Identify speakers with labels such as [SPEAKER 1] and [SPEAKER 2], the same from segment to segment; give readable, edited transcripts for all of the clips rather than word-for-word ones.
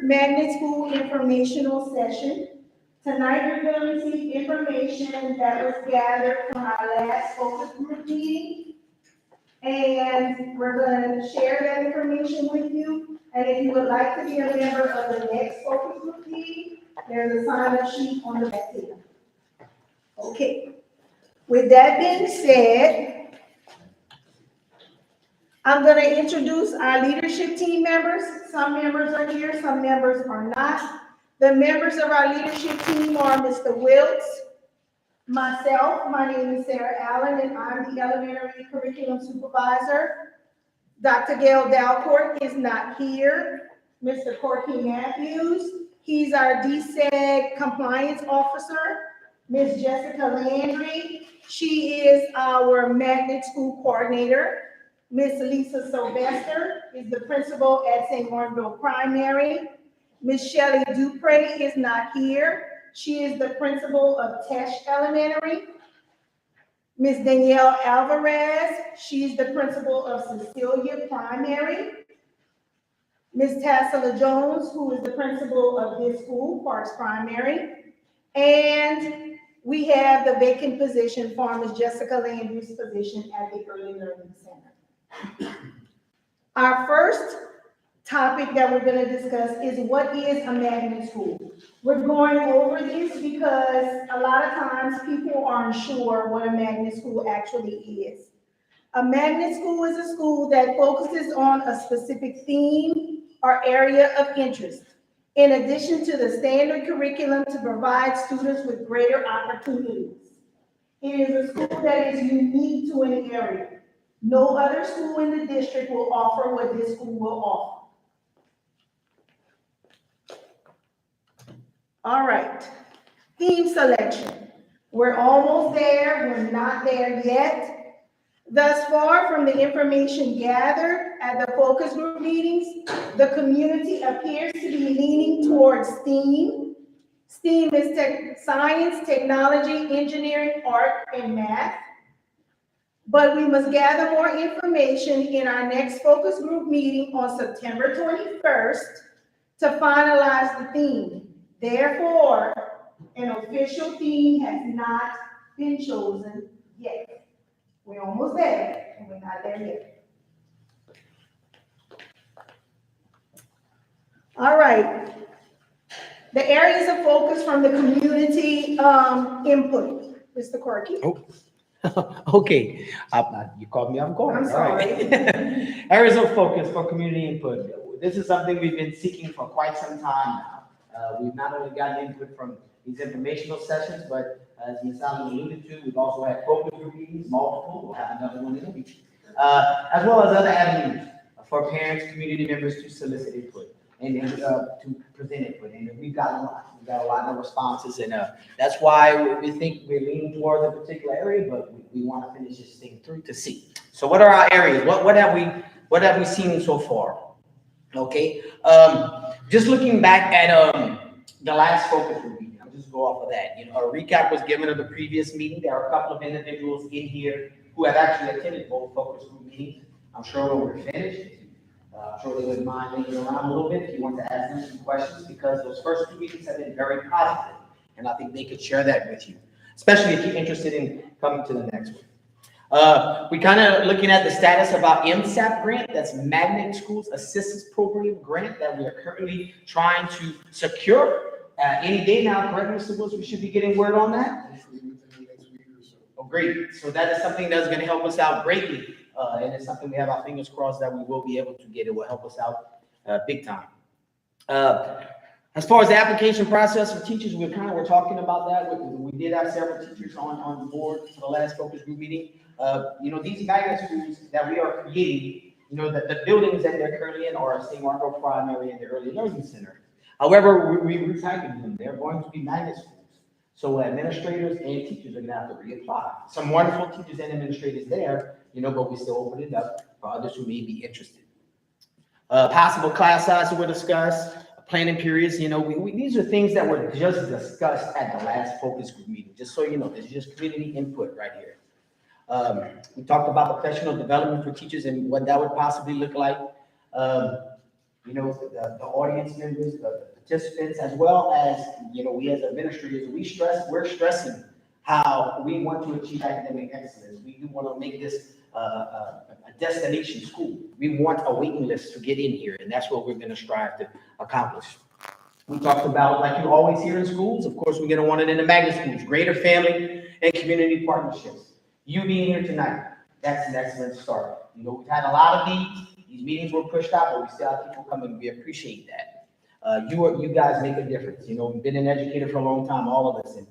[SPEAKER 1] Magnet School informational session. Tonight, you're going to receive information that was gathered from our last focus group meeting. And we're going to share that information with you. And if you would like to be a member of the next focus group meeting, there's a sign-up sheet on the back here. Okay. With that being said, I'm going to introduce our leadership team members. Some members are here, some members are not. The members of our leadership team are Mr. Wiltz, myself, my name is Sarah Allen, and I'm the elementary curriculum supervisor. Dr. Gail Dalcourt is not here. Mr. Corky Matthews, he's our DSEG compliance officer. Ms. Jessica Landry, she is our magnet school coordinator. Ms. Lisa Sylvester is the principal at St. Martinville Primary. Ms. Shelley Dupre is not here. She is the principal of Tesh Elementary. Ms. Danielle Alvarez, she's the principal of Cecilia Primary. Ms. Tassila Jones, who is the principal of this school, Parks Primary. And we have the vacant position for Ms. Jessica Landry's position at the Early Learning Center. Our first topic that we're going to discuss is what is a magnet school. We're going over this because a lot of times people aren't sure what a magnet school actually is. A magnet school is a school that focuses on a specific theme or area of interest, in addition to the standard curriculum to provide students with greater opportunities. It is a school that is unique to an area. No other school in the district will offer what this school will offer. All right, theme selection. We're almost there, we're not there yet. Thus far, from the information gathered at the focus group meetings, the community appears to be leaning towards STEAM. STEAM is science, technology, engineering, art, and math. But we must gather more information in our next focus group meeting on September 21st to finalize the theme. Therefore, an official theme has not been chosen yet. We're almost there, and we're not there yet. All right. The areas of focus from the community input. Mr. Corky.
[SPEAKER 2] Oh. Okay. You caught me off guard.
[SPEAKER 1] I'm sorry.
[SPEAKER 2] All right. Areas of focus for community input. This is something we've been seeking for quite some time now. We've not only gotten input from these informational sessions, but as Ms. Allen alluded to, we've also had focus group meetings, multiple. We'll have another one in a week, as well as other avenues for parents, community members to solicit input and to present input. And we've got a lot. We've got a lot of responses, and that's why we think we're leaning towards a particular area, but we want to finish this thing through to see. So, what are our areas? What have we seen so far? Okay, just looking back at the last focus group meeting, I'll just go off of that. A recap was given of the previous meeting. There are a couple of individuals in here who have actually attended both focus group meetings. I'm sure when we're finished, I'm sure they wouldn't mind hanging around a little bit if you want to ask them some questions, because those first two meetings have been very positive, and I think they could share that with you, especially if you're interested in coming to the next one. We kind of looking at the status of our MSAP grant, that's Magnet Schools Assistance Program grant that we are currently trying to secure. Any day now, correct, Mr. Wills, we should be getting word on that?
[SPEAKER 3] Hopefully within the next week or so.
[SPEAKER 2] Oh, great. So that is something that's going to help us out greatly. And it's something we have our fingers crossed that we will be able to get. It will help us out big time. As far as the application process for teachers, we're talking about that. We did have several teachers on board for the last focus group meeting. These guidance schools that we are creating, the buildings that they're currently in are St. Martinville Primary and the Early Learning Center. However, we repackaged them. They're going to be magnet schools. So administrators and teachers are going to have to reapply. Some wonderful teachers and administrators there, but we still open it up for others who may be interested. Possible class size we'll discuss, planning periods. These are things that were just discussed at the last focus group meeting. Just so you know, this is just community input right here. We talked about professional development for teachers and what that would possibly look like. the audience members, the participants, as well as, we as administrators, we're stressing how we want to achieve academic excellence. We do want to make this a destination school. We want a waiting list to get in here, and that's what we're going to strive to accomplish. We talked about, like you always hear in schools, of course, we're going to want it in the magnet schools, greater family and community partnerships. You being here tonight, that's an excellent start. We've had a lot of these meetings were pushed out, but we still have people coming. We appreciate that. You guys make a difference. We've been an educator for a long time, all of us, and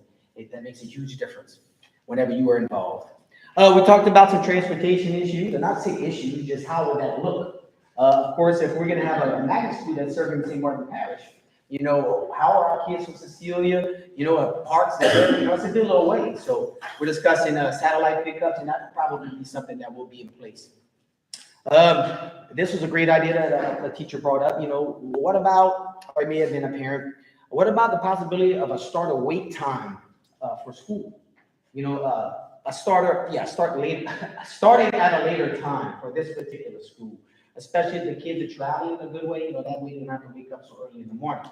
[SPEAKER 2] that makes a huge difference whenever you are involved. We talked about some transportation issues, and not say issues, just how would that look? Of course, if we're going to have a magnet school that's serving St. Martin Parish, how are our kids from Cecilia, parts that, it's a good little way. So we're discussing satellite pickups, and that will probably be something that will be in place. This was a great idea that a teacher brought up. What about, or it may have been a parent, what about the possibility of a starter wait time for school? Starting at a later time for this particular school, especially if the kids are traveling a good way, that way they don't have to wake up so early in the morning.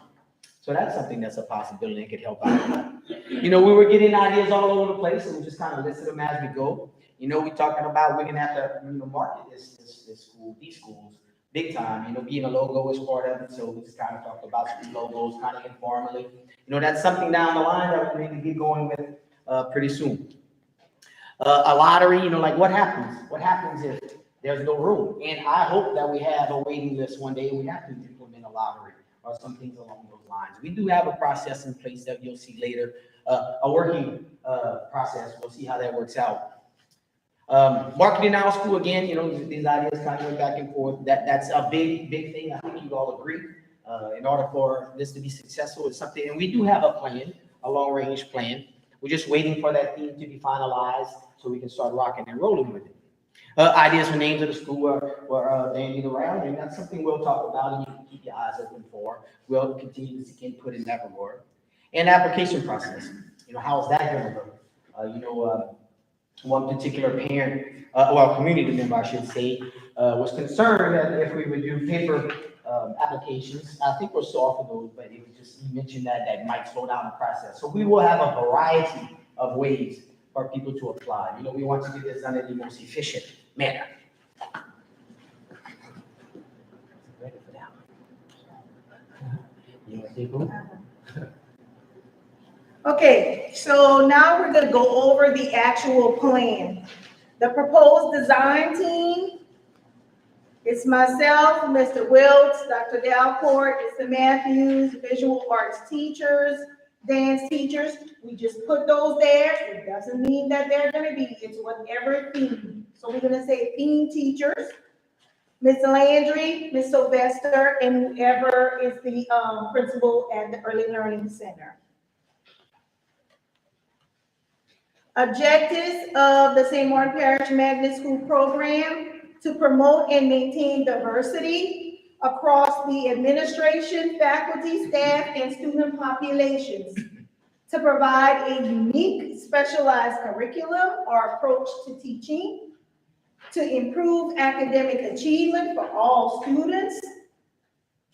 [SPEAKER 2] So that's something that's a possibility and could help out. We were getting ideas all over the place, and we just kind of listed them as we go. We're talking about we're gonna have to market these schools big time. Being a logo is part of it, so we just kind of talked about school logos kind of informally. That's something down the line that we need to get going with pretty soon. A lottery, like what happens? What happens if there's no room? And I hope that we have a waiting list one day and we have to implement a lottery or some things along those lines. We do have a process in place that you'll see later, a working process. We'll see how that works out. Marketing our school, again, these ideas kind of went back and forth. That's a big thing. I think you all agree. In order for this to be successful, it's something, and we do have a plan, a long-range plan. We're just waiting for that theme to be finalized so we can start rocking and rolling with it. Ideas for names of the school were bandied around, and that's something we'll talk about and you can keep your eyes open for. We'll continue to seek input in that regard. And application process, how is that going to go? One particular parent, community member, I should say, was concerned that if we would do paper applications, I think we're still off of those, but it was just, you mentioned that might slow down the process. So we will have a variety of ways for people to apply. We want to get this done in the most efficient manner. Ready for that? You want to take over?
[SPEAKER 1] Okay, so now we're going to go over the actual plan. The proposed design team, it's myself, Mr. Wilkes, Dr. Dalcourt, Mr. Matthews, visual arts teachers, dance teachers. We just put those there. It doesn't mean that they're going to be, it's whatever theme. So we're going to say theme teachers, Ms. Landry, Ms. Sylvester, and whoever is the principal at the Early Learning Center. Objectives of the St. Martin Parish Magnet School program: to promote and maintain diversity across the administration, faculty, staff, and student populations, to provide a unique specialized curriculum or approach to teaching, to improve academic achievement for all students,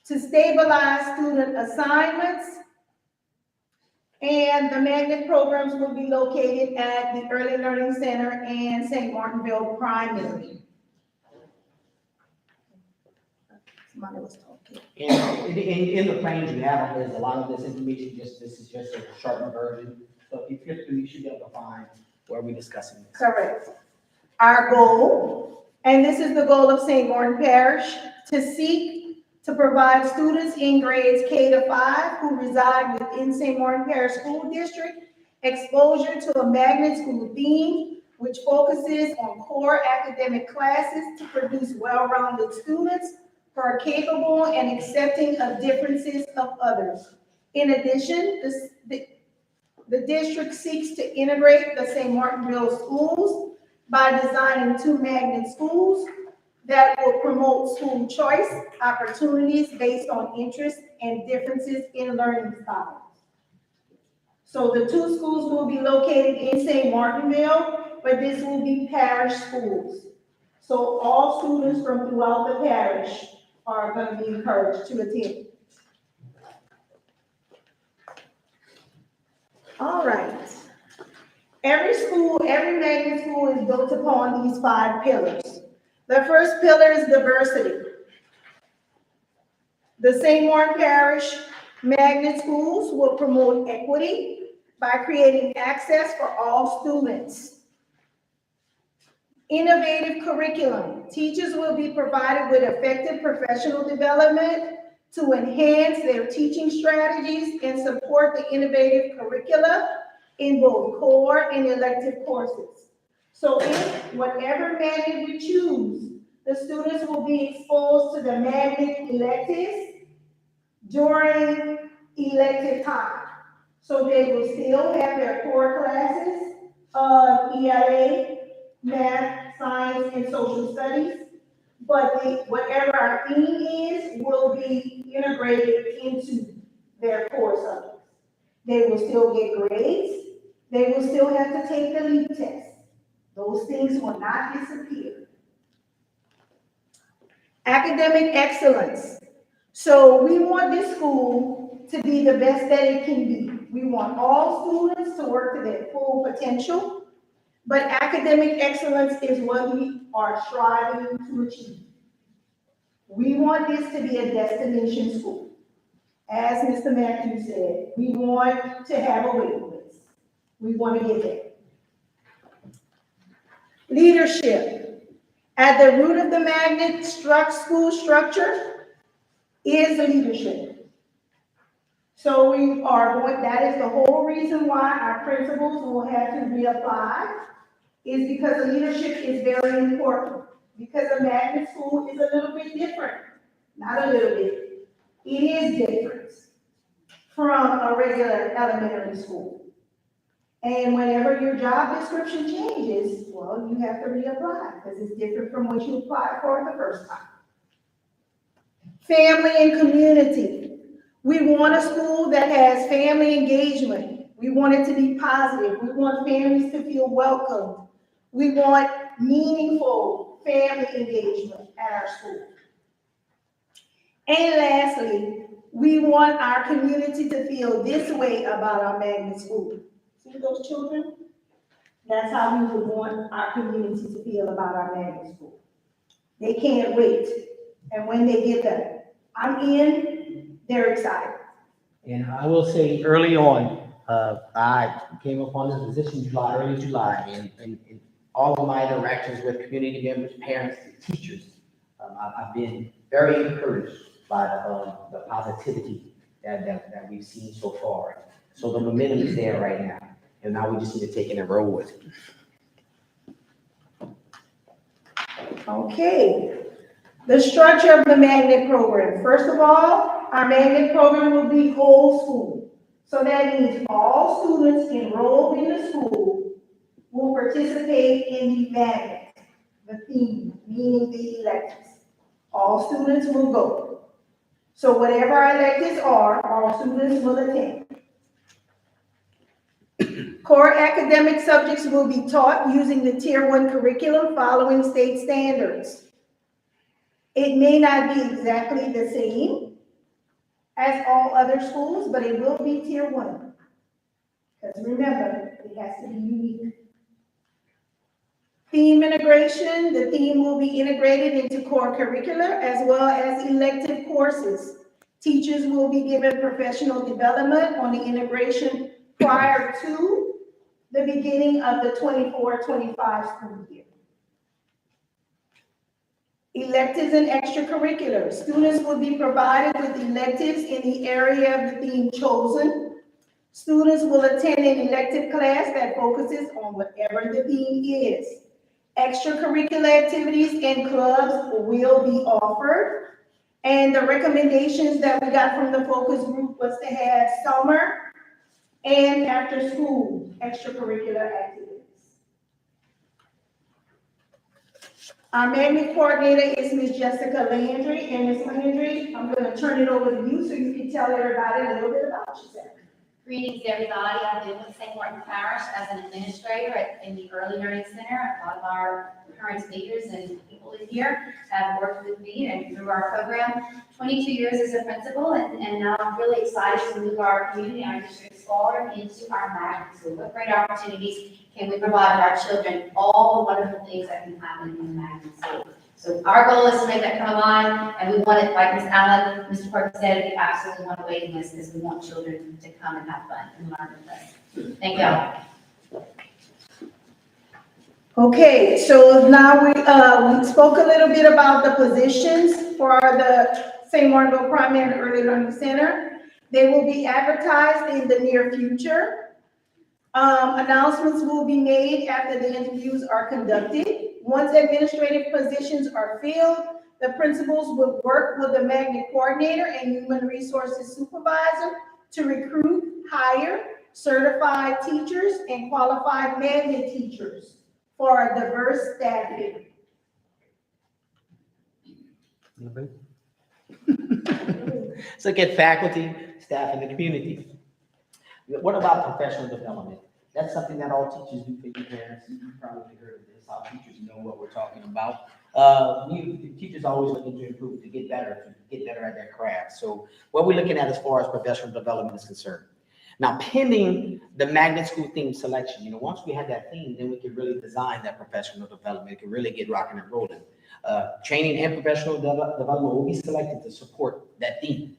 [SPEAKER 1] to stabilize student assignments, and the magnet programs will be located at the Early Learning Center and St. Martinville Primary. Somebody was talking.
[SPEAKER 2] And in the plans you have, there's a lot of this information, this is just a shortened version. So if you flip through, you should be able to find where we're discussing this.
[SPEAKER 1] Correct. Our goal, and this is the goal of St. Martin Parish, to seek to provide students in grades K to 5 who reside within St. Martin Parish School District exposure to a magnet school theme, which focuses on core academic classes to produce well-rounded students who are capable and accepting of differences of others. In addition, the district seeks to integrate the St. Martinville schools by designing 2 magnet schools that will promote school choice opportunities based on interests and differences in learning styles. So the 2 schools will be located in St. Martinville, but this will be parish schools. So all students from throughout the parish are going to be encouraged to attend. All right. Every school, every magnet school is built upon these 5 pillars. The first pillar is diversity. The St. Martin Parish magnet schools will promote equity by creating access for all students. Innovative curriculum. Teachers will be provided with effective professional development to enhance their teaching strategies and support the innovative curricula in both core and elective courses. So if whatever magnet we choose, the students will be exposed to the magnet electives during elective time. So they will still have their core classes of ELA, math, science, and social studies, but whatever our theme is will be integrated into their core subjects. They will still get grades. They will still have to take the LEAP test. Those things will not disappear. Academic excellence. So we want this school to be the best that it can be. We want all students to work to their full potential, but academic excellence is what we are striving to achieve. We want this to be a destination school. As Mr. Matthews said, we want to have a wait list. We want to get there. Leadership. At the root of the magnet school structure is leadership. So we are going, that is the whole reason why our principals will have to reapply, is because the leadership is very important. Because a magnet school is a little bit different. Not a little bit. It is different from a regular elementary school. And whenever your job description changes, well, you have to reapply because it's different from what you applied for the first time. Family and community. We want a school that has family engagement. We want it to be positive. We want families to feel welcomed. We want meaningful family engagement at our school. And lastly, we want our community to feel this way about our magnet school. See those children? That's how we would want our community to feel about our magnet school. They can't wait. And when they get there, I'm in, they're excited.
[SPEAKER 2] And I will say early on, I came upon this position early July, and all of my interactions with community members, parents, teachers, I've been very encouraged by the positivity that we've seen so far. So the momentum is there right now, and now we just need to take it and roll with it.
[SPEAKER 1] Okay. The structure of the magnet program. First of all, our magnet program will be whole school. So that means all students enrolled in the school will participate in the magnet, the theme, meaning the electives. All students will go. So whatever our electives are, all students will attend. Core academic subjects will be taught using the Tier 1 curriculum following state standards. It may not be exactly the same as all other schools, but it will be Tier 1. Because remember, it has to be unique. Theme integration, the theme will be integrated into core curricula as well as elective courses. Teachers will be given professional development on the integration prior to the beginning of the 24-25 school year. Electives and extracurriculars. Students will be provided with electives in the area of the theme chosen. Students will attend an elective class that focuses on whatever the theme is. Extracurricular activities and clubs will be offered. And the recommendations that we got from the focus group was to have summer and after school extracurricular activities. Our magnet coordinator is Ms. Jessica Landry, and Ms. Landry, I'm going to turn it over to you so you can tell everybody a little bit about yourself.
[SPEAKER 3] Greetings, everybody. I've been with St. Martin Parish as an administrator in the Early Learning Center. A lot of our current leaders and people in here have worked with me and through our program. 22 years as a principal, and now I'm really excited to move our community, our district forward into our magnet school. What great opportunities can we provide our children? All the wonderful things that can happen in the magnet school. So our goal is to make that come alive, and we want it, like Ms. Allen, Mr. Parker said, we absolutely want a waiting list because we want children to come and have fun and learn with us. Thank y'all.
[SPEAKER 1] Okay, so now we spoke a little bit about the positions for the St. Martinville Primary and Early Learning Center. They will be advertised in the near future. Announcements will be made after the interviews are conducted. Once administrative positions are filled, the principals will work with the magnet coordinator and human resources supervisor to recruit, hire certified teachers and qualified magnet teachers for a diverse staffing.
[SPEAKER 2] Let's look at faculty, staff, and the community. What about professional development? That's something that all teachers do for you parents. You probably heard of this, how teachers know what we're talking about. Teachers are always looking to improve, to get better at their craft. So what we're looking at as far as professional development is concerned. Now, pending the magnet school theme selection, once we have that theme, then we can really design that professional development. It can really get rocking and rolling. Training and professional development will be selected to support that theme.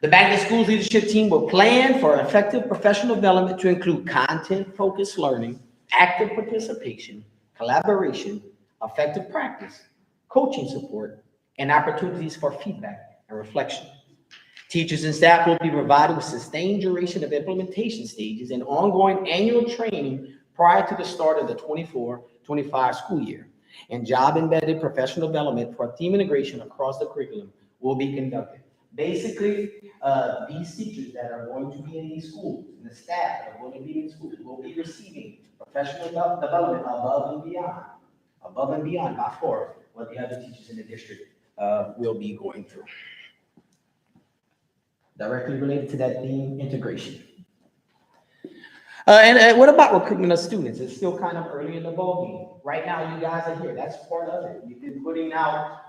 [SPEAKER 2] The magnet schools leadership team will plan for effective professional development to include content-focused learning, active participation, collaboration, effective practice, coaching support, and opportunities for feedback and reflection. Teachers and staff will be provided with sustained duration of implementation stages and ongoing annual training prior to the start of the 24-25 school year. And job-embedded professional development for theme integration across the curriculum will be conducted. Basically, these teachers that are going to be in these schools, and the staff that are going to be in schools, will be receiving professional development above and beyond by far what the other teachers in the district will be going through. Directly related to that theme, integration. And what about recruitment of students? It's still kind of early in the ballgame. Right now, you guys are here. That's part of it. We've been putting out,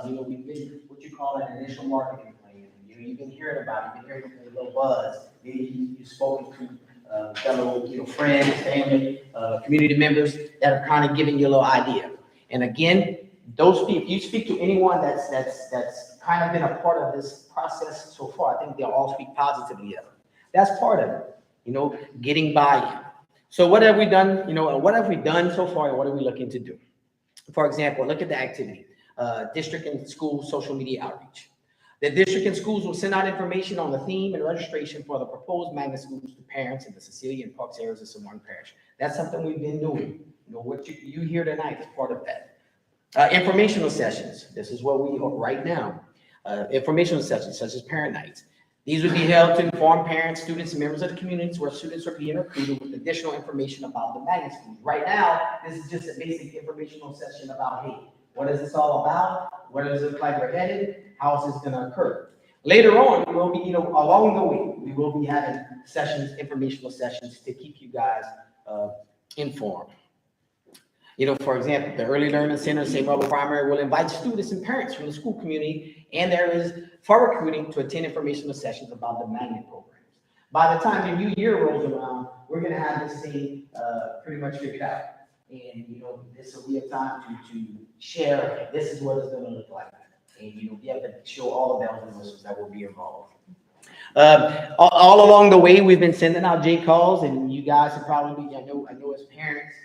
[SPEAKER 2] we've been what you call an initial marketing plan. You've been hearing about it. You've been hearing a little buzz. Maybe you've spoken to fellow, friends, family, community members that are kind of giving you a little idea. And again, those people, if you speak to anyone that's kind of been a part of this process so far, I think they'll all speak positively of it. That's part of it, getting buy-in. So what have we done? What have we done so far, and what are we looking to do? For example, look at the activity, district and school social media outreach. The district and schools will send out information on the theme and registration for the proposed magnet schools to parents in the Cecilia and Parks areas of St. Martin Parish. That's something we've been doing. What you hear tonight is part of that. Informational sessions. This is what we are right now. Informational sessions such as parent nights. These would be held to inform parents, students, and members of the communities where students are being recruited with additional information about the magnet schools. Right now, this is just a basic informational session about, hey, what is this all about? Where does it look like we're headed? How is this going to occur? Later on, we will be, along the way, we will be having sessions, informational sessions to keep you guys informed. For example, the Early Learning Center, St. Martinville Primary will invite students and parents from the school community and areas for recruiting to attend informational sessions about the magnet programs. By the time the new year rolls around, we're going to have this thing pretty much figured out. And, this will be a time to share, this is what it's going to look like. And, we have to show all the bells and whistles that will be involved. All along the way, we've been sending out J-calls, and you guys have probably, I know as parents,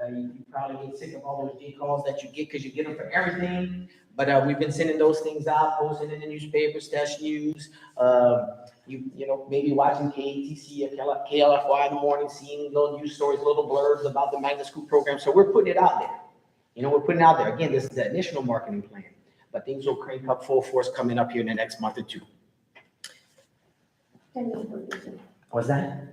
[SPEAKER 2] you probably get sick of all those J-calls that you get because you get them for everything. But we've been sending those things out, posting in the newspaper, Stash News, maybe watching KATC or KLFY in the morning, seeing little news stories, little blurbs about the magnet school program. So we're putting it out there. We're putting it out there. Again, this is the initial marketing plan, but things will crank up full force coming up here in the next month or two. What's that?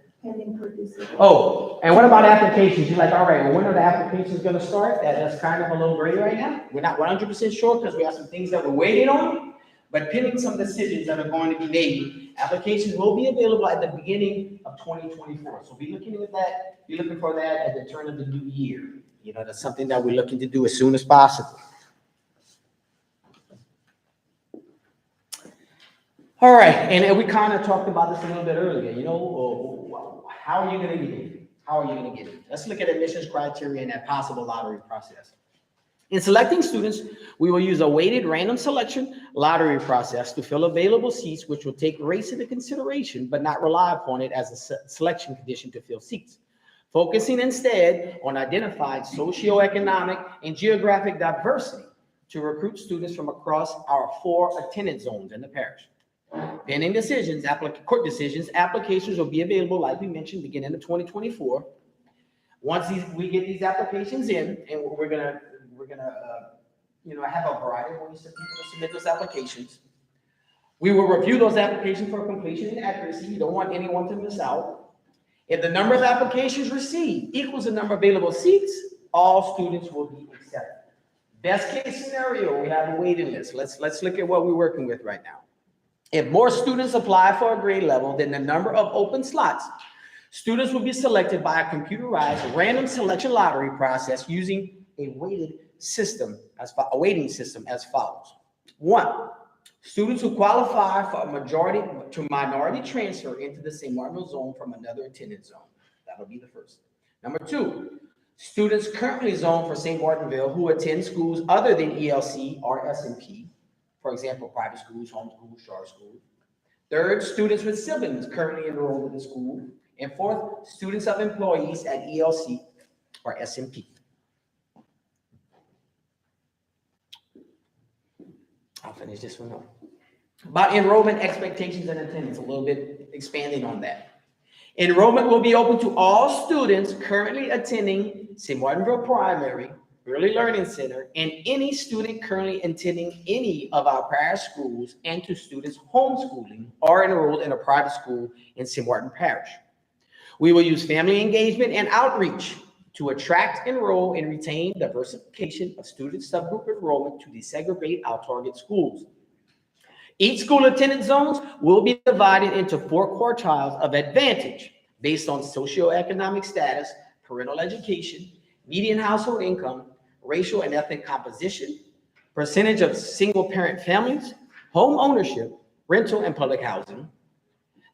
[SPEAKER 2] Oh, and what about applications? You're like, all right, well, when are the applications going to start? That's kind of a little gray right now. We're not 100% sure because we have some things that we're waiting on, but pending some decisions that are going to be made Applications will be available at the beginning of 2024. So be looking at that, be looking for that at the turn of the new year. You know, that's something that we're looking to do as soon as possible. All right, and we kind of talked about this a little bit earlier, you know, how are you going to get in? How are you going to get in? Let's look at admissions criteria and that possible lottery process. In selecting students, we will use a weighted random selection lottery process to fill available seats, which will take race into consideration, but not rely upon it as a selection condition to fill seats. Focusing instead on identifying socioeconomic and geographic diversity to recruit students from across our 4 attendance zones in the parish. Pending decisions, court decisions, applications will be available, like we mentioned, beginning of 2024. Once we get these applications in, and we're gonna have a variety of ways for people to submit those applications. We will review those applications for completion and accuracy. You don't want anyone to miss out. If the number of applications received equals the number of available seats, all students will be accepted. Best case scenario, we have a waiting list. Let's look at what we're working with right now. If more students apply for a grade level than the number of open slots, students will be selected by a computerized random selection lottery process using a weighting system as follows. 1, students who qualify for a majority to minority transfer into the St. Martinville zone from another attendance zone. That'll be the first. Number 2, students currently zoned for St. Martinville who attend schools other than ELC or SMP. For example, private schools, homeschools, charter schools. 3rd, students with siblings currently enrolled in the school. And 4th, students of employees at ELC or SMP. I'll finish this one up. About enrollment expectations and attendance, a little bit expanding on that. Enrollment will be open to all students currently attending St. Martinville Primary, Early Learning Center, and any student currently attending any of our parish schools, and to students homeschooling or enrolled in a private school in St. Martin Parish. We will use family engagement and outreach to attract, enroll, and retain diversification of student subgroup enrollment to desegregate our target schools. Each school attendance zones will be divided into 4 quartiles of advantage based on socioeconomic status, parental education, median household income, racial and ethnic composition, percentage of single-parent families, home ownership, rental, and public housing.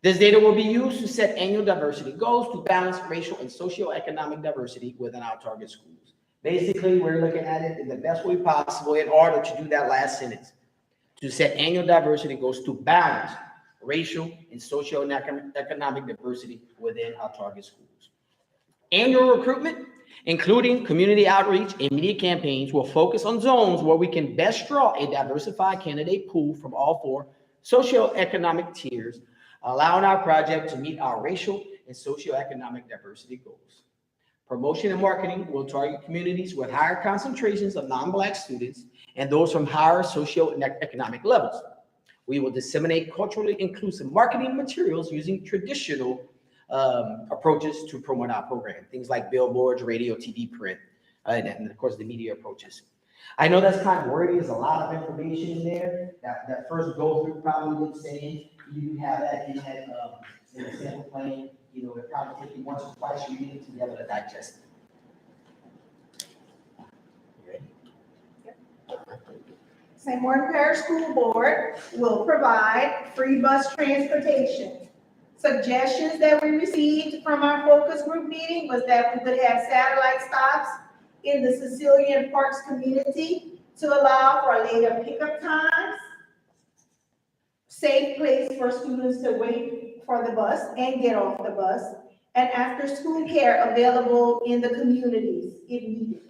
[SPEAKER 2] This data will be used to set annual diversity goals to balance racial and socioeconomic diversity within our target schools. Basically, we're looking at it in the best way possible in order to do that last sentence. To set annual diversity goals to balance racial and socioeconomic diversity within our target schools. Annual recruitment, including community outreach and media campaigns, will focus on zones where we can best draw a diversified candidate pool from all 4 socioeconomic tiers, allowing our project to meet our racial and socioeconomic diversity goals. Promotion and marketing will target communities with higher concentrations of non-Black students and those from higher socioeconomic levels. We will disseminate culturally inclusive marketing materials using traditional approaches to promote our program, things like billboards, radio, TV, print, and of course the media approaches. I know that's kind of wordy. There's a lot of information in there. That first go through probably didn't say you have that in the sample plan. You know, it probably take you once or twice reading to be able to digest it. You ready?
[SPEAKER 1] St. Martin Parish School Board will provide free bus transportation. Suggestions that we received from our focus group meeting was that we would have satellite stops in the Sicilian Parks community to allow for later pickup times, safe place for students to wait for the bus and get off the bus, and after school care available in the communities if needed.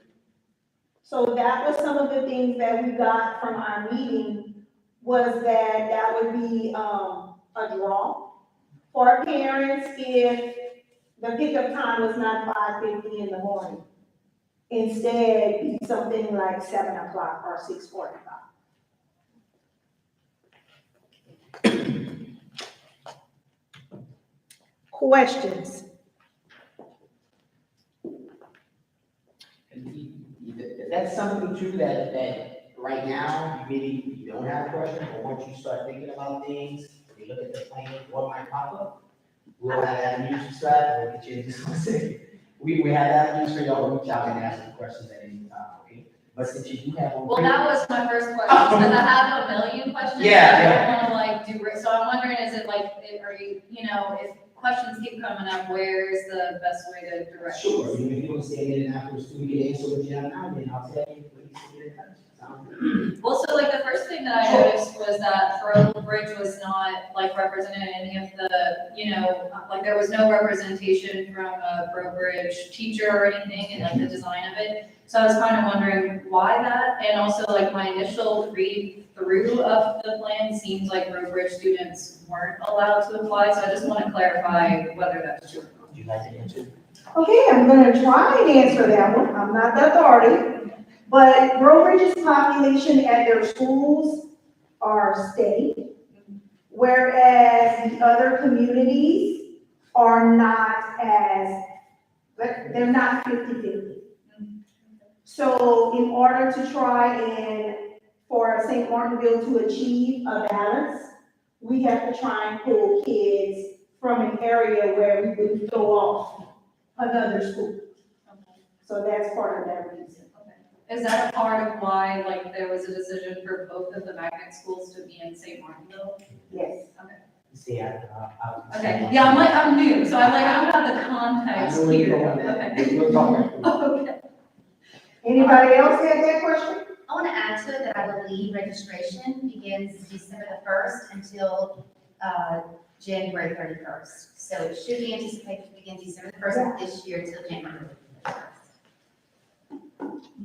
[SPEAKER 1] So that was some of the things that we got from our meeting, was that would be a draw for parents if the pickup time was not 5:50 in the morning. Instead, be something like 7 o'clock or 6:45. Questions?
[SPEAKER 2] That's something too that right now you don't have a question, but once you start thinking about things, we look at the plan, what might pop up, we'll have avenues to start, we'll get you into something. We have avenues for y'all to reach out and ask the questions at any time, okay? But since you do have one.
[SPEAKER 3] Well, that was my first question, because I have a million questions.
[SPEAKER 2] Yeah,
[SPEAKER 3] I don't wanna like so I'm wondering, is it like, are you, if questions keep coming up, where's the best way to direct?
[SPEAKER 2] Sure, if you want to stay in afterwards, we can answer what you have now, then I'll tell you what you get in touch. Sound good?
[SPEAKER 3] Well, so like the first thing that I noticed was that Pearl Bridge was not like represented in any of the, like there was no representation from a Pearl Bridge teacher or anything in like the design of it. So I was kind of wondering why that, and also like my initial read through of the plan seems like Pearl Bridge students weren't allowed to apply, so I just want to clarify whether that's true.
[SPEAKER 2] Would you like to answer?
[SPEAKER 1] Okay, I'm gonna try and answer that one. I'm not the authority. But Bridge's population at their schools are steady, whereas the other communities are not they're not 50-50. So in order to try and, for St. Martinville to achieve a balance, we have to try and pull kids from an area where we would throw off another school. So that's part of that reason.
[SPEAKER 3] Is that a part of why, like, there was a decision for both of the magnet schools to be in St. Martinville?
[SPEAKER 1] Yes.
[SPEAKER 2] See,
[SPEAKER 3] Okay, yeah, I'm new, so I don't have the context here. Okay.
[SPEAKER 2] We'll talk.
[SPEAKER 3] Okay.
[SPEAKER 1] Anybody else have that question?
[SPEAKER 4] I want to add to it that I believe registration begins December the 1st until January 31st. So it should be anticipated to begin December the 1st of this year till January 31st.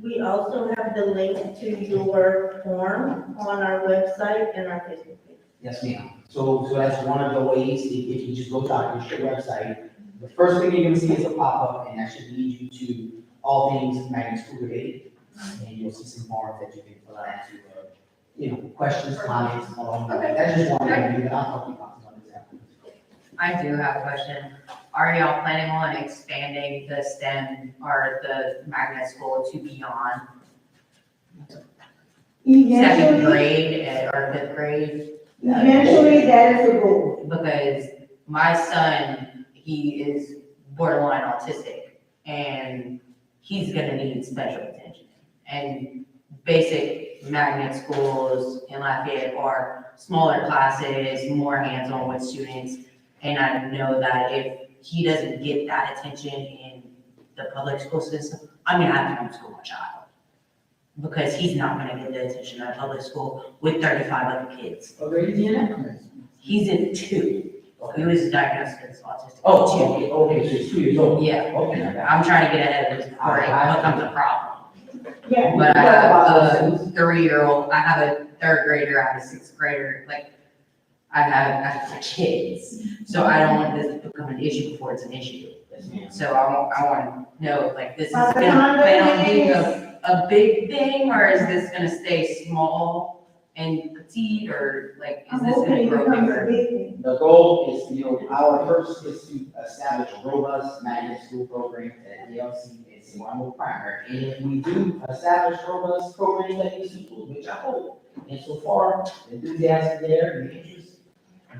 [SPEAKER 5] We also have the link to your form on our website and our Facebook page.
[SPEAKER 2] Yes, ma'am. So that's one of the ways, if you just go to our district website, the first thing you're gonna see is a pop-up, and that should lead you to all things magnet school related. And you'll see some forms that you can fill out to, questions, comments, along the way. That's just one thing, and I'll help you out on this after.
[SPEAKER 6] I do have a question. Are y'all planning on expanding the STEM or the magnet school to beyond second
[SPEAKER 1] Eventually,
[SPEAKER 6] grade or fifth grade?
[SPEAKER 1] eventually that is the goal.
[SPEAKER 6] Because my son, he is borderline autistic and he's gonna need special attention. And basic magnet schools in Lafayette are smaller classes, more hands-on with students. And I know that if he doesn't get that attention in the public school system, I'm gonna have to homeschool my child. Because he's not gonna get the attention at public school with 35 other kids.
[SPEAKER 2] Oh, grade is he in that?
[SPEAKER 6] He's in 2. He was diagnosed as autistic.
[SPEAKER 2] Oh, okay, so he's 2 years old.
[SPEAKER 6] Yeah,
[SPEAKER 2] Okay.
[SPEAKER 6] I'm trying to get ahead of this before it becomes a problem.
[SPEAKER 1] Yeah.
[SPEAKER 6] But I have a 3-year-old, I have a 3rd grader, I have a 6th grader, I have kids. So I don't want this to become an issue before it's an issue.
[SPEAKER 2] Yes, ma'am.
[SPEAKER 6] So I want to know, this is
[SPEAKER 1] By the
[SPEAKER 6] gonna
[SPEAKER 1] time
[SPEAKER 6] plan
[SPEAKER 1] that
[SPEAKER 6] on being
[SPEAKER 1] is-
[SPEAKER 6] a big thing, or is this gonna stay small and petite, or is
[SPEAKER 1] I'm
[SPEAKER 6] this
[SPEAKER 1] hoping
[SPEAKER 6] gonna
[SPEAKER 1] it
[SPEAKER 6] grow
[SPEAKER 1] becomes a
[SPEAKER 6] bigger?
[SPEAKER 1] big thing.
[SPEAKER 2] The goal is, our first is to establish a robust magnet school program at DLC and St. Martinville Primary. And if we do establish robust programs at these schools, which I hope, and so far, the enthusiasm there and the interest,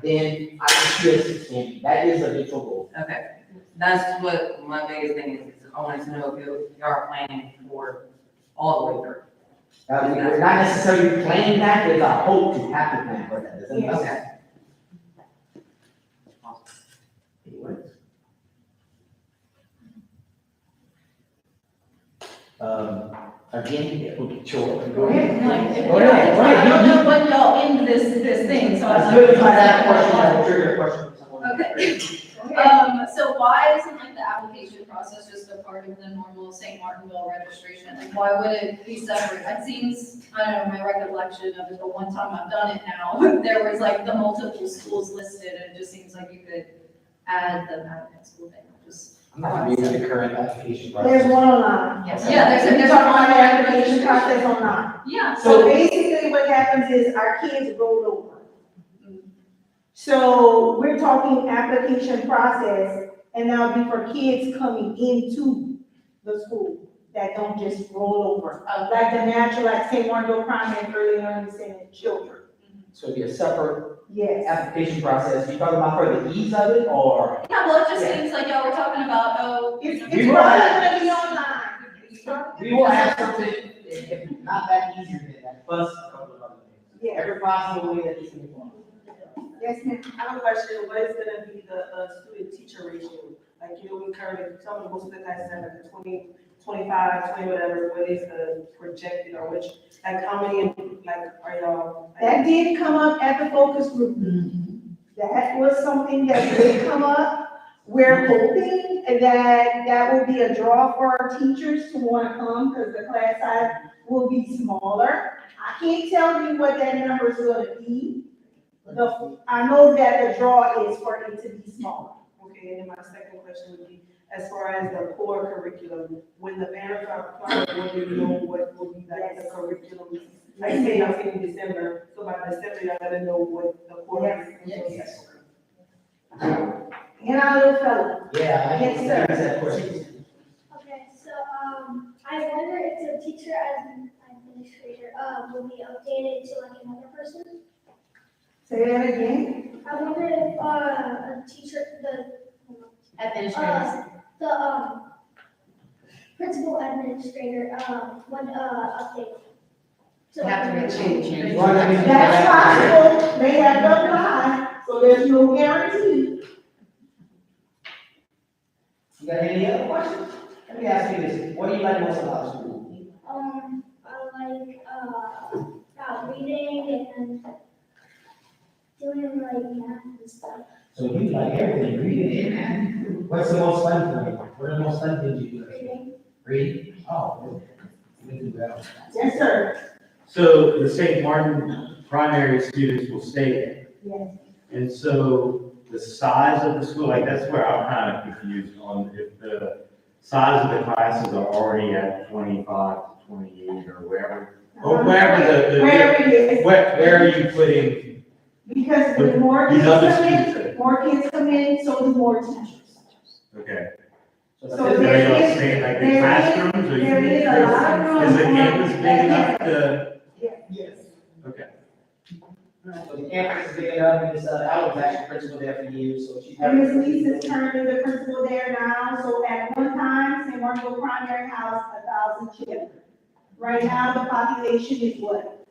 [SPEAKER 2] then I can see us expanding. That is a eventual goal.
[SPEAKER 6] Okay, that's what my biggest thing is I wanted to know if you are planning for all the way through.
[SPEAKER 2] We're not necessarily planning that, there's a hope to have to plan for that. Does that make
[SPEAKER 1] Yes.
[SPEAKER 2] sense?
[SPEAKER 6] Okay.
[SPEAKER 2] Anyways. Again, sure. Go ahead. Go ahead.
[SPEAKER 3] I don't know when y'all end this thing, so
[SPEAKER 2] It's
[SPEAKER 3] I'm.
[SPEAKER 2] good if I have a question, I will trigger a question from someone.
[SPEAKER 3] Okay.
[SPEAKER 1] Okay.
[SPEAKER 3] So why isn't the application process just a part of the normal St. Martinville registration? Why would it be separate? It seems, I don't know, my recollection of it, but one time I've done it now, there was the multiple schools listed, and it just seems like you could add the magnet school thing, just.
[SPEAKER 2] I'm not familiar with the current application process.
[SPEAKER 1] There's one online.
[SPEAKER 3] Yes, yeah,
[SPEAKER 1] We're
[SPEAKER 3] there's
[SPEAKER 1] talking about
[SPEAKER 3] one
[SPEAKER 1] the application process online.
[SPEAKER 3] Yeah,
[SPEAKER 1] So basically what happens is our kids roll over. So we're talking application process, and that'll be for kids coming into the school that don't just roll over. Like the natural, like St. Martinville Primary and Early Learning Center children.
[SPEAKER 2] So it'd be a separate
[SPEAKER 1] Yes.
[SPEAKER 2] application process. You talking about for the ease of it, or?
[SPEAKER 3] Yeah, well, it just
[SPEAKER 2] Yeah.
[SPEAKER 3] seems like y'all were talking about, oh.
[SPEAKER 1] It's
[SPEAKER 2] We will
[SPEAKER 1] probably
[SPEAKER 2] have-
[SPEAKER 1] gonna be online. It's probably
[SPEAKER 2] We will have something, if not that easier than that, plus a couple of other things.
[SPEAKER 1] Yeah.
[SPEAKER 2] Every possible way that you can go.
[SPEAKER 1] Yes, ma'am.
[SPEAKER 7] I have a question, what is gonna be the student-teacher ratio? Like, you know, we currently, some of most of the classes have like a 20, 25, 20, whatever, what is the projected, or which, like, how many, like, are y'all?
[SPEAKER 1] That did come up at the focus group meeting. That was something that did come up. We're hoping that will be a draw for our teachers to want to come, because the class size will be smaller. I can't tell you what that number is gonna be. I know that the draw is for it to be smaller.
[SPEAKER 7] Okay, and then my second question would be, as far as the core curriculum, when the parents are applying, when they know what will be like the curriculum? Like, say y'all say in December, so by December, y'all gotta know what the core.
[SPEAKER 1] Yes.
[SPEAKER 2] Yes.
[SPEAKER 1] And our little fella.
[SPEAKER 2] Yeah, I
[SPEAKER 1] Yes,
[SPEAKER 2] can
[SPEAKER 1] sir.
[SPEAKER 2] answer that question.
[SPEAKER 8] Okay, so, I wonder if the teacher as an administrator, will be updated to like another person?
[SPEAKER 1] Say that again.
[SPEAKER 8] I wonder if, a teacher,
[SPEAKER 3] Administrators.
[SPEAKER 8] the principal administrator, would, update.
[SPEAKER 3] You have to make change.
[SPEAKER 1] That's possible. They have to apply, so there's no guarantee.
[SPEAKER 2] You got any other questions? Let me ask you this, what do you like most about the school?
[SPEAKER 8] I like, reading and doing like math and stuff.
[SPEAKER 2] So you like everything, reading and math? What's the most fun for you? What are the most fun things you do?
[SPEAKER 8] Reading.
[SPEAKER 2] Reading? Oh, we do well.
[SPEAKER 1] Yes, sir.
[SPEAKER 9] So the St. Martin primary students will stay there.
[SPEAKER 1] Yes.
[SPEAKER 9] And so the size of the school, like, that's where I'm kind of confused on if the size of the classes are already at 25 to 28 or wherever. Or wherever
[SPEAKER 1] Wherever it is,
[SPEAKER 9] where are you putting,
[SPEAKER 1] because the more
[SPEAKER 9] you
[SPEAKER 1] kids
[SPEAKER 9] know the
[SPEAKER 1] come
[SPEAKER 9] students
[SPEAKER 1] in,
[SPEAKER 9] there?
[SPEAKER 1] more kids come in, so the more teachers.
[SPEAKER 9] Okay.
[SPEAKER 1] So
[SPEAKER 9] Are
[SPEAKER 1] there
[SPEAKER 9] y'all
[SPEAKER 1] is-
[SPEAKER 9] saying like the
[SPEAKER 1] there is-
[SPEAKER 9] classrooms or?
[SPEAKER 1] There is a lot of room.
[SPEAKER 9] Is the
[SPEAKER 1] on
[SPEAKER 9] campus big
[SPEAKER 1] that
[SPEAKER 9] enough
[SPEAKER 1] campus.
[SPEAKER 9] to?
[SPEAKER 1] Yes.
[SPEAKER 9] Okay.
[SPEAKER 2] So the campus is big enough, Miss, I was actually principal there for years, so she's.
[SPEAKER 1] And Ms. Lisa is currently the principal there now, so at one time, St. Martinville Primary housed 1,000 children. Right now, the population is what?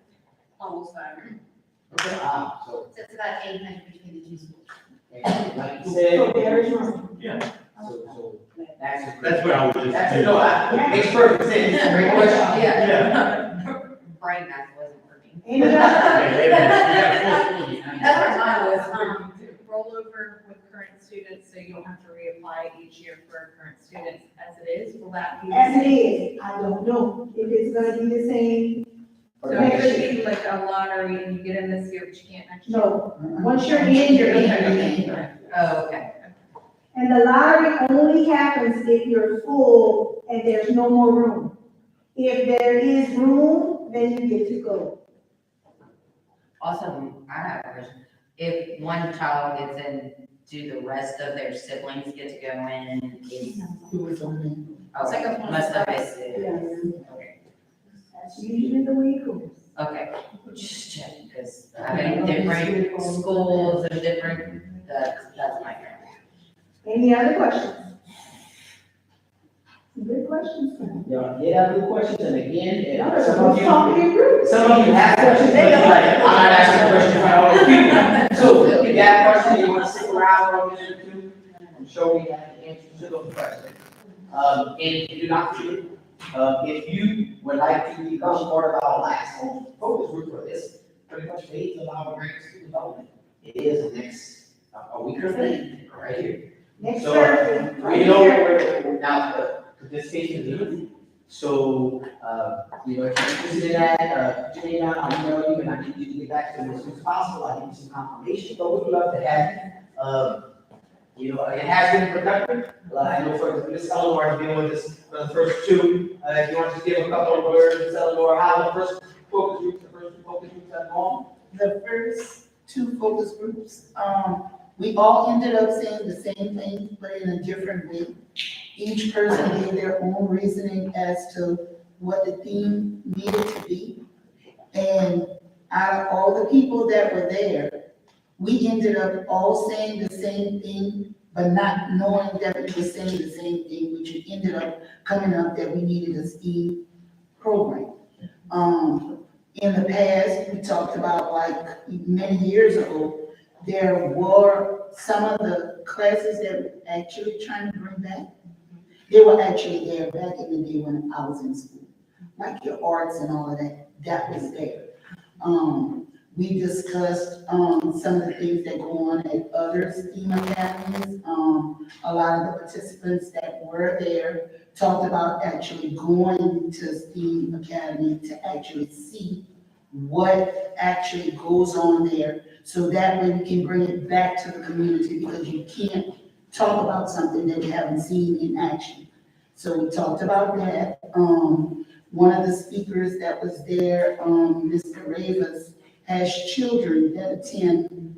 [SPEAKER 3] Almost 5.
[SPEAKER 2] Okay, wow, so,
[SPEAKER 3] So it's about 800 between the two schools.
[SPEAKER 2] and like you
[SPEAKER 1] So
[SPEAKER 2] said,
[SPEAKER 1] there is room.
[SPEAKER 2] so that's.
[SPEAKER 9] That's where I was just.
[SPEAKER 2] That's, no, makes perfect sense, great question.
[SPEAKER 6] Yeah. Brain math wasn't working.
[SPEAKER 1] Any other?
[SPEAKER 9] Okay, wait a minute, you got a full school year.
[SPEAKER 6] That's what mine was.
[SPEAKER 10] Rollover with current students, so you don't have to reapply each year for current students as it is, will that be? the
[SPEAKER 1] As it
[SPEAKER 10] same?
[SPEAKER 1] is, I don't know if it's gonna be the same.
[SPEAKER 10] So it could be like a lottery and you get in this year, but you can't next year?
[SPEAKER 1] No, once you're in, you're in.
[SPEAKER 6] Oh, okay.
[SPEAKER 1] And the lottery only happens if you're full and there's no more room. If there is room, then you get to go.
[SPEAKER 6] Also, I have a question. If one child gets in, do the rest of their siblings get to go in? Oh,
[SPEAKER 3] It's like a
[SPEAKER 6] must have missed it.
[SPEAKER 1] Yes.
[SPEAKER 6] Okay.
[SPEAKER 1] That's usually the way it goes.
[SPEAKER 6] Okay, just checking, because having different schools and different, that's my concern.
[SPEAKER 1] Any other questions? Good questions.
[SPEAKER 2] Yeah, good questions, and again,
[SPEAKER 1] Y'all
[SPEAKER 2] some
[SPEAKER 1] are
[SPEAKER 2] of you.
[SPEAKER 1] talking in groups.
[SPEAKER 2] Some of you have questions, but you're like, I'm not asking questions in front of all the people. So if you got a question, you want to stick around for a minute or two, I'm sure we have the answers to those questions. And do not forget, if you would like to become part of our last focus group for this, pretty much phase of our grant student development, it is next, a week or thing, right here.
[SPEAKER 1] Next
[SPEAKER 2] So,
[SPEAKER 1] Thursday. right
[SPEAKER 2] We know
[SPEAKER 1] here.
[SPEAKER 2] where, now, the participation is limited, so, you know, if you're interested in that, Jimmy and I know you, and I need you to get back to me as soon as possible, I give you some confirmation, but we'd love to have, you know, it has been productive, I know for Ms. Eleanor has been with us for the first two, if you want to give a couple of words, Ms. Eleanor, how the first two focus groups have gone?
[SPEAKER 11] The first two focus groups, we all ended up saying the same thing, but in a different way. Each person gave their own reasoning as to what the theme needed to be. And out of all the people that were there, we ended up all saying the same thing, but not knowing that we were saying the same thing, which it ended up coming up that we needed a STEAM program. In the past, we talked about like many years ago, there were some of the classes that we're actually trying to bring back. They were actually there back in the day when I was in school, like your arts and all of that, that was there. We discussed, some of the things that go on at other STEAM academies. A lot of the participants that were there talked about actually going to STEAM Academy to actually see what actually goes on there. So that way we can bring it back to the community, because you can't talk about something that you haven't seen in action. So we talked about that. One of the speakers that was there, Mr. Ravas, has children that attend,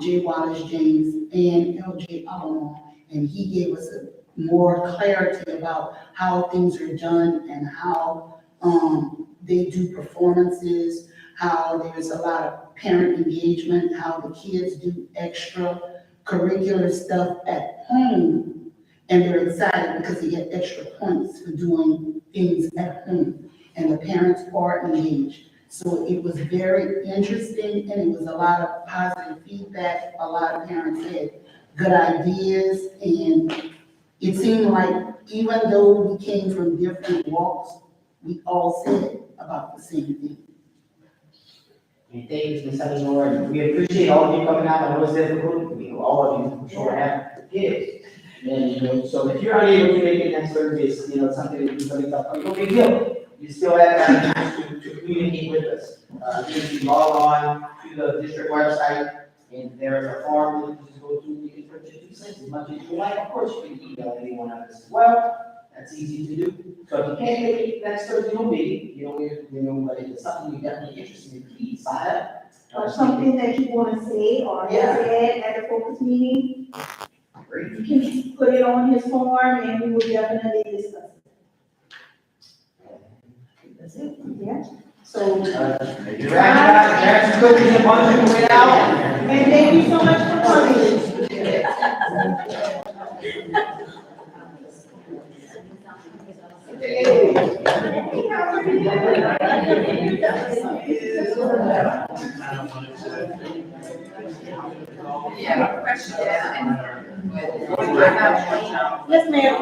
[SPEAKER 11] J. Wallace James and LJ Alamo. And he gave us a more clarity about how things are done and how, they do performances, how there's a lot of parent engagement, how the kids do extra curricular stuff at home. And they're excited because they get extra points for doing things at home. And the parents are engaged. So it was very interesting, and it was a lot of positive feedback. A lot of parents had good ideas, and it seemed like even though we came from different walks, we all said about the same thing.
[SPEAKER 2] And thanks, Ms. Eleanor. We appreciate all of you coming out. I know it's difficult. We know all of you for sure have kids. And, you know, so if you're unable to make it next Thursday, it's, you know, something that you're going to talk about, no big deal. You still have time to communicate with us. You can log on to the district website, and there is a form that you just go to, you can put your 2 cents as much as you like. Of course, you can email anyone of us as well. That's easy to do. So if you can't make it next Thursday, no biggie. You know, but if it's something you're definitely interested in, please sign up.
[SPEAKER 1] Or something that you wanna say or say at the focus meeting,
[SPEAKER 2] Great.
[SPEAKER 1] you can put it on his form and we will definitely discuss it.
[SPEAKER 2] That's it.
[SPEAKER 1] Yeah. So,
[SPEAKER 2] Grab some cookies and bunch on the way out.
[SPEAKER 1] and thank you so much for coming.
[SPEAKER 6] Yeah, question.
[SPEAKER 1] Yes, ma'am.